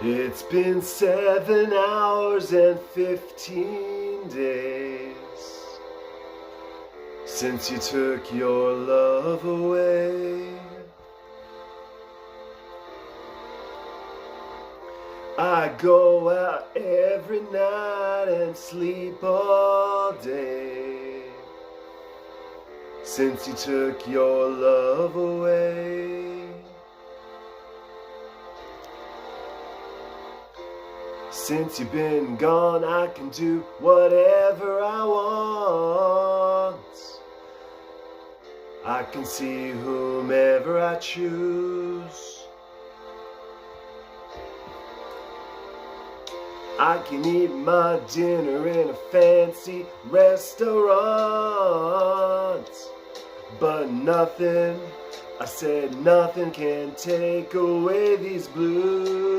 It's been 7 hours and 15 days since you took your love away. I go out every night and sleep all day since you took your love away. Since you've been gone, I can do whatever I want. I can see whomever I choose. I can eat my dinner in a fancy restaurant. But nothing, I said nothing can take away these blues.